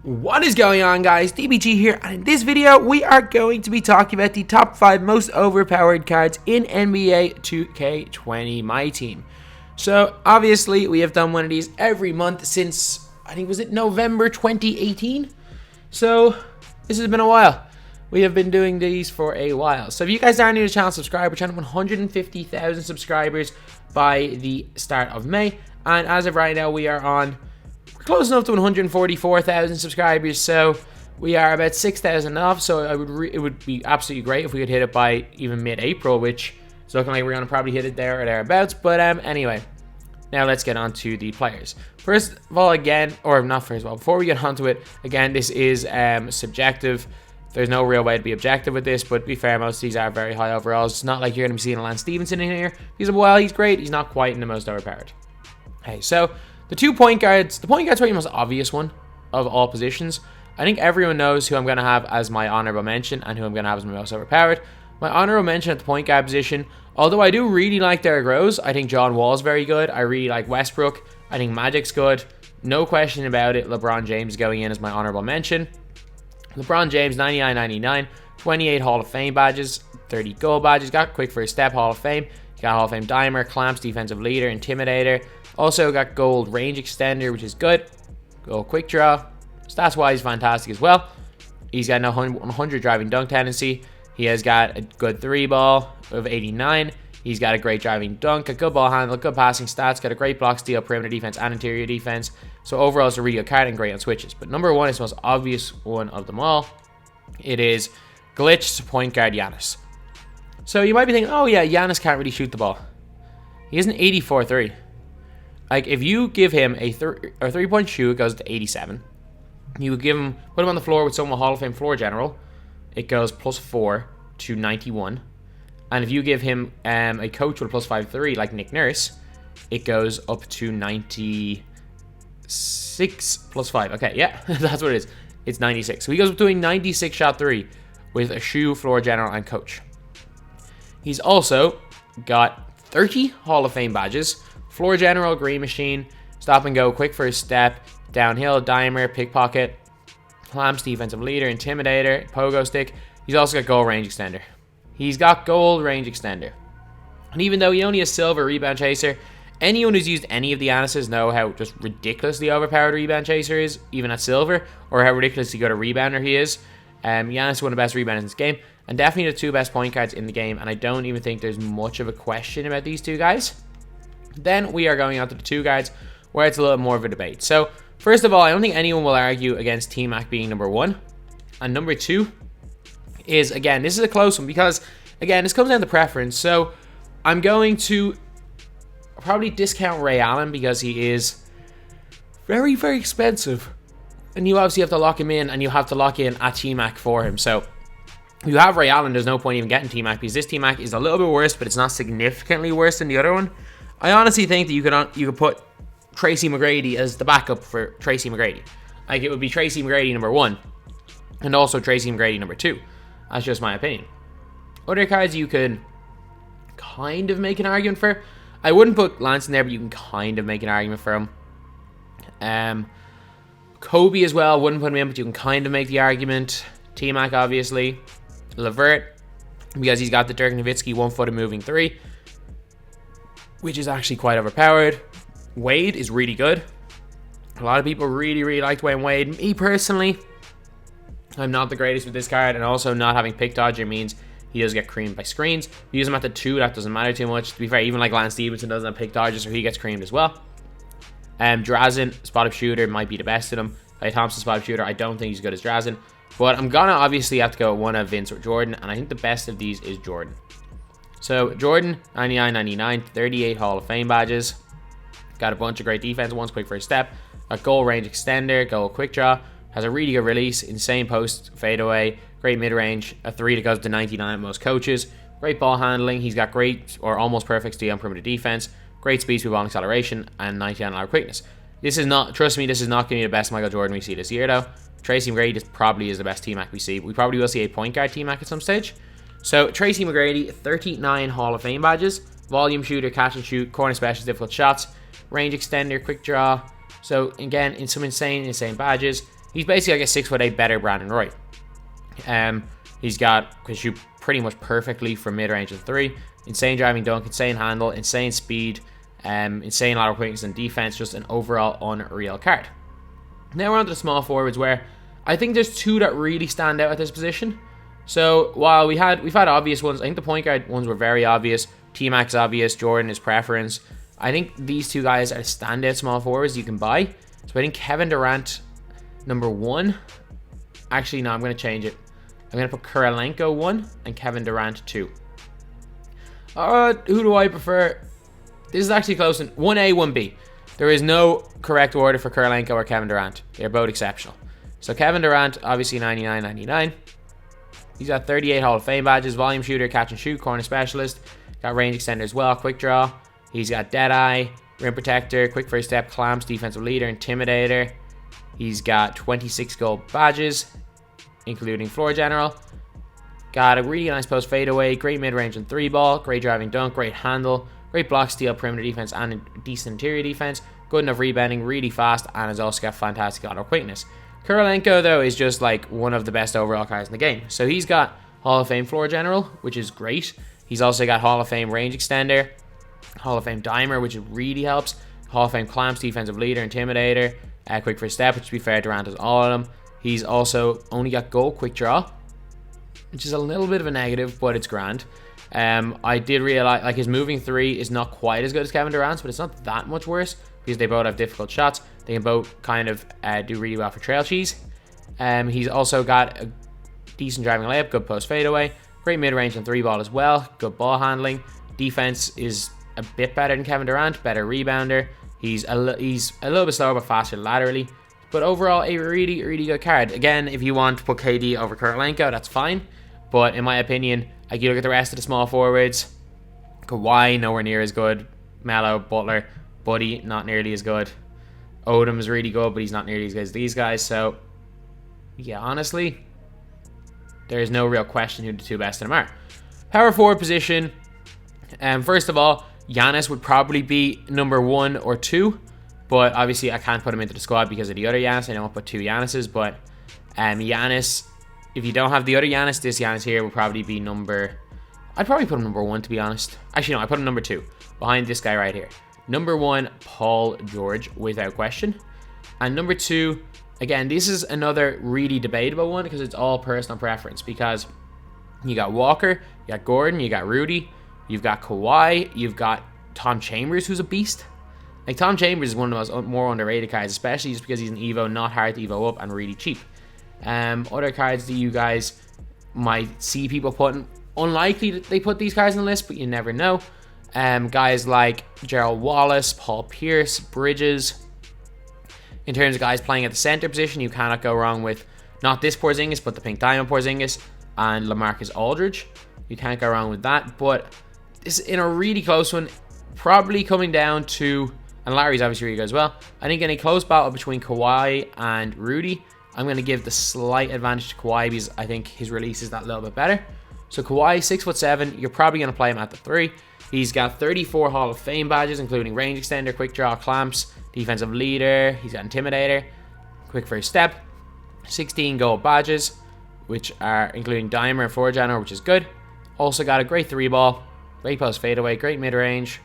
What is going on, guys? DBG here, and in this video we are going to be talking about the top 5 most overpowered cards in NBA 2K20 MyTEAM. So obviously we have done one of these every month since, I think, was it November 2018? So this has been a while. We have been doing these for a while. So if you guys are new to the channel, subscribe. We're trying to 150,000 subscribers by the start of May, and as of right now we are on close enough to 144,000 subscribers, so we are about 6,000 off. So it would be absolutely great if we could hit it by even mid-April, which is looking like we're going to probably hit it there or thereabouts. But anyway, now let's get on to the players. First of all, before we get onto it, again, this is subjective. There's no real way to be objective with this, but to be fair, most of these are very high overalls. It's not like you're going to be seeing a Lance Stevenson in here. While he's great, he's not quite in the most overpowered. Okay, so the 2 point guards. The point guard's probably the most obvious one of all positions. I think everyone knows who I'm going to have as my honorable mention and who I'm going to have as my most overpowered. My honorable mention at the point guard position, although I do really like Derrick Rose, I think John Wall's very good. I really like Westbrook. I think Magic's good. No question about it. LeBron James going in as my honorable mention. LeBron James, 99-99, 28 Hall of Fame badges, 30 gold badges, got quick first step Hall of Fame. He got Hall of Fame dimer, clamps, defensive leader, intimidator. Also got gold range extender, which is good. Gold quick draw. Stats wise, fantastic as well. He's got a 100 driving dunk tendency. He has got a good 3 ball of 89. He's got a great driving dunk, a good ball handle, good passing stats, got a great block steal, perimeter defense, and interior defense. So overall, it's a really good card and great on switches. But number one is the most obvious one of them all. It is glitched point guard Giannis. So you might be thinking, oh yeah, Giannis can't really shoot the ball. He has an 84-3. Like, if you give him a 3-point shoot, it goes to 87. You put him on the floor with someone Hall of Fame floor general, it goes +4 to 91. And if you give him a coach with a +5-3 like Nick Nurse, it goes up to 96 +5. Okay, yeah, that's what it is. It's 96. So he goes up to a 96 shot 3 with a shoe, floor general, and coach. He's also got 30 Hall of Fame badges. Floor general, green machine, stop and go, quick first step, downhill, dimer, pickpocket, clamps, defensive leader, intimidator, pogo stick. He's also got gold range extender. And even though he only has silver rebound chaser, anyone who's used any of the Giannis's know how just ridiculously overpowered rebound chaser is, even at silver, or how ridiculously good a rebounder he is. Giannis is one of the best rebounders in this game, and definitely the 2 best point guards in the game, and I don't even think there's much of a question about these 2 guys. Then we are going on to the 2 guards, where it's a little more of a debate. So, first of all, I don't think anyone will argue against T-Mac being number 1. And number 2 is, again, this is a close one because, again, this comes down to preference. So, I'm going to probably discount Ray Allen because he is very, very expensive. And you obviously have to lock him in, and you have to lock in a T-Mac for him. So, if you have Ray Allen, there's no point even getting T-Mac because this T-Mac is a little bit worse, but it's not significantly worse than the other one. I honestly think that you could put Tracy McGrady as the backup for Tracy McGrady. Like, it would be Tracy McGrady number 1 and also Tracy McGrady number 2. That's just my opinion. Other cards you could kind of make an argument for. I wouldn't put Lance in there, but you can kind of make an argument for him. Kobe as well, wouldn't put him in, but you can kind of make the argument. T-Mac, obviously. LeVert, because he's got the Dirk Nowitzki 1-footed moving 3, which is actually quite overpowered. Wade is really good. A lot of people really, really like Dwayne Wade. Me personally, I'm not the greatest with this card, and also not having pick dodger means he does get creamed by screens. If you use him at the 2, that doesn't matter too much. To be fair, even like Lance Stevenson doesn't have pick dodgers, so he gets creamed as well. Drazen, spot-up shooter, might be the best of them. Klay Thompson, spot-up shooter, I don't think he's as good as Drazen. But I'm gonna obviously have to go with one of Vince or Jordan, and I think the best of these is Jordan. So, Jordan, 99-99, 38 Hall of Fame badges. Got a bunch of great defense, one's quick first step. A goal range extender, goal quick draw. Has a really good release, insane post fadeaway, great mid-range, a 3 that goes to 99 at most coaches. Great ball handling, he's got great or almost perfect steal on perimeter defense. Great speed, speed ball acceleration, and 99 quickness. This is not, trust me, this is not going to be the best Michael Jordan we see this year though. Tracy McGrady probably is the best T-Mac we see. We probably will see a point guard T-Mac at some stage. So, Tracy McGrady, 39 Hall of Fame badges. Volume shooter, catch and shoot, corner specialist, difficult shots, range extender, quick draw. So, again, in some insane badges. He's basically like a 6'8" better Brandon Roy. He's can shoot pretty much perfectly from mid-range and 3. Insane driving dunk, insane handle, insane speed, insane lateral quickness and defense. Just an overall unreal card. Now we're on to the small forwards, where I think there's 2 that really stand out at this position. So while we've had obvious ones, I think the point guard ones were very obvious. T-Mac's obvious, Jordan is preference. I think these 2 guys are standout small forwards you can buy. So I think Kevin Durant, number 1. Actually, no, I'm going to change it. I'm going to put Kirilenko 1 and Kevin Durant 2. Who do I prefer? This is actually close. 1A, 1B. There is no correct order for Kirilenko or Kevin Durant. They're both exceptional. So Kevin Durant, obviously 99-99. He's got 38 Hall of Fame badges, volume shooter, catch and shoot, corner specialist. Got range extender as well, quick draw. He's got Deadeye, rim protector, quick first step, clamps, defensive leader, intimidator. He's got 26 gold badges, including floor general. Got a really nice post fadeaway, great mid-range and 3-ball, great driving dunk, great handle, great block steal, perimeter defense, and decent interior defense. Good enough rebounding, really fast, and has also got fantastic lateral quickness. Kirilenko, though, is just like one of the best overall cards in the game. So he's got Hall of Fame floor general, which is great. He's also got Hall of Fame range extender, Hall of Fame dimer, which really helps. Hall of Fame clamps, defensive leader, intimidator, quick first step, which to be fair, Durant has all of them. He's also only got goal quick draw, which is a little bit of a negative, but it's grand. I did realize like his moving 3 is not quite as good as Kevin Durant's, but it's not that much worse because they both have difficult shots. They can both kind of do really well for trail cheese. He's also got a decent driving layup, good post fadeaway, great mid-range and 3-ball as well, good ball handling. Defense is a bit better than Kevin Durant, better rebounder. He's a little bit slower but faster laterally. But overall, a really, really good card. Again, if you want to put KD over Kirilenko, that's fine. But in my opinion, like you look at the rest of the small forwards, Kawhi nowhere near as good. Melo, Butler, Buddy not nearly as good. Odom is really good, but he's not nearly as good as these guys. So yeah, honestly, there is no real question who the 2 best of them are. Power forward position. First of all, Giannis would probably be number 1 or 2. But obviously, I can't put him into the squad because of the other Giannis. I don't want to put 2 Giannis's. But Giannis, if you don't have the other Giannis, this Giannis here would probably be number... I'd probably put him number 1, to be honest. Actually, no, I put him number 2. Behind this guy right here. Number 1, Paul George, without question. And number 2, again, this is another really debatable one because it's all personal preference. Because you got Walker, you got Gordon, you got Rudy, you've got Kawhi, you've got Tom Chambers, who's a beast. Like, Tom Chambers is one of the more underrated cards, especially just because he's an Evo, not hard to Evo up, and really cheap. Other cards that you guys might see people putting, unlikely that they put these cards on the list, but you never know. Guys like Gerald Wallace, Paul Pierce, Bridges. In terms of guys playing at the center position, you cannot go wrong with not this Porzingis, but the Pink Diamond Porzingis and LaMarcus Aldridge. You can't go wrong with that, but this is in a really close one, probably coming down to... And Larry's obviously really good as well. I think in a close battle between Kawhi and Rudy, I'm going to give the slight advantage to Kawhi because I think his release is that little bit better. So Kawhi, 6'7", you're probably going to play him at the 3. He's got 34 Hall of Fame badges, including range extender, quick draw, clamps, defensive leader. He's got intimidator, quick first step, 16 gold badges, which are including dimer and floor general, which is good. Also got a great 3-ball, great post fadeaway, great mid-range,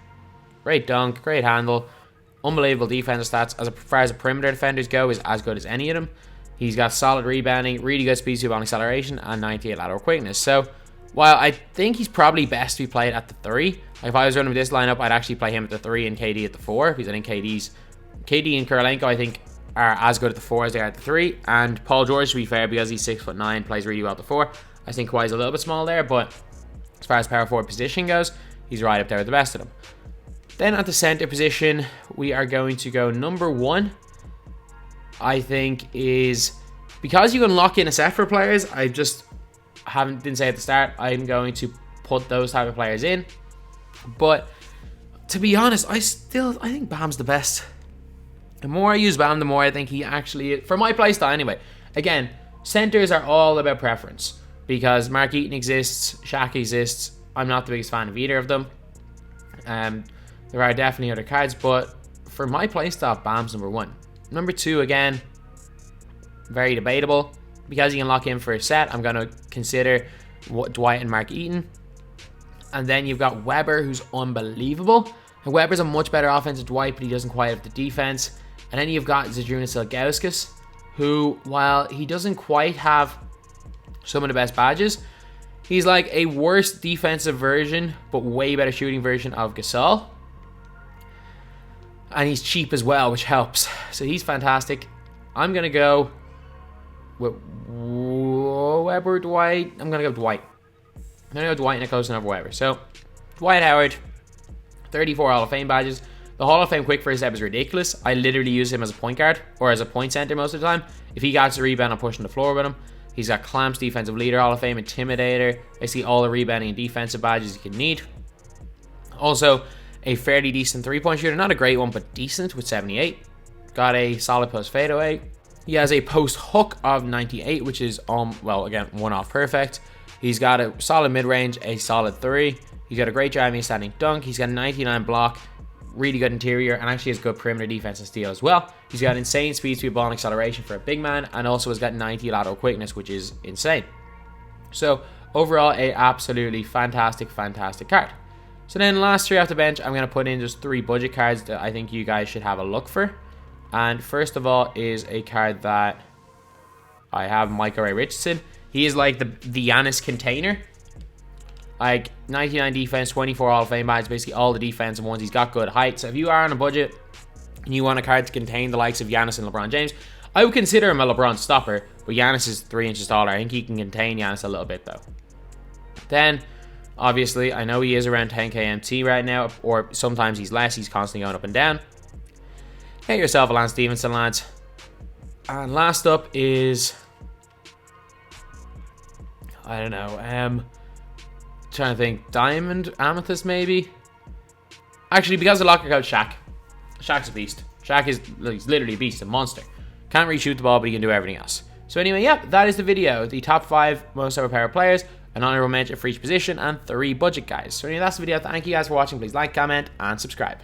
great dunk, great handle. Unbelievable defensive stats. As far as the perimeter defenders go, is as good as any of them. He's got solid rebounding, really good speed to ball acceleration, and 98 lateral quickness. So, while I think he's probably best to be played at the 3, like if I was running with this lineup, I'd actually play him at the 3 and KD at the 4, because I think KD and Kirilenko, I think, are as good at the 4 as they are at the 3. And Paul George, to be fair, because he's 6'9", plays really well at the 4. I think Kawhi's a little bit small there, but as far as power forward position goes, he's right up there with the best of them. Then at the center position, we are going to go number 1. I think is, because you can lock in a set for players, I just didn't say at the start, I'm going to put those type of players in. But to be honest, I think Bam's the best. The more I use Bam, the more I think he actually, for my playstyle anyway. Again, centers are all about preference because Mark Eaton exists, Shaq exists. I'm not the biggest fan of either of them. There are definitely other cards, but for my playstyle, Bam's number 1. Number 2, again, very debatable. Because you can lock in for a set, I'm going to consider Dwight and Mark Eaton. And then you've got Weber, who's unbelievable. And Weber's a much better offensive Dwight, but he doesn't quite have the defense. And then you've got Zydrunas Ilgauskas, who, while he doesn't quite have some of the best badges, he's like a worse defensive version, but way better shooting version of Gasol. And he's cheap as well, which helps. So he's fantastic. I'm going to go with Weber, Dwight. I'm going to go Dwight. I'm going to go Dwight and a close enough Weber. So, Dwight Howard, 34 Hall of Fame badges. The Hall of Fame quick first step is ridiculous. I literally use him as a point guard or as a point center most of the time. If he gets a rebound, I'm pushing the floor with him. He's got Clamps, Defensive Leader, Hall of Fame, Intimidator. I see all the rebounding and defensive badges you can need. Also, a fairly decent three-point shooter. Not a great one, but decent with 78. Got a solid post fadeaway. He has a post hook of 98, which is, well, again, one-off perfect. He's got a solid mid-range, a solid three. He's got a great driving standing dunk. He's got a 99 block, really good interior, and actually has good perimeter defense and steal as well. He's got insane speed, ball, and acceleration for a big man, and also has got 90 lateral quickness, which is insane. So, overall, a absolutely fantastic card. So then, last three off the bench, I'm going to put in just 3 budget cards that I think you guys should have a look for. And first of all is a card that I have, Michael Ray Richardson. He is like the Giannis container. Like 99 defense, 24 Hall of Fame badges, basically all the defensive ones. He's got good height. So if you are on a budget and you want a card to contain the likes of Giannis and LeBron James, I would consider him a LeBron stopper, but Giannis is 3 inches taller. I think he can contain Giannis a little bit though. Then, obviously, I know he is around 10k MT right now, or sometimes he's less. He's constantly going up and down. Get yourself a Lance Stevenson, lads. And last up is, I don't know, trying to think, Diamond, Amethyst maybe? Actually, because of locker code, Shaq. Shaq's a beast. Shaq is he's literally a beast, a monster. Can't really shoot the ball, but he can do everything else. So anyway, yeah, that is the video. The top 5 most overpowered players, an honorable mention for each position, and 3 budget guys. So anyway, that's the video. Thank you guys for watching. Please like, comment, and subscribe.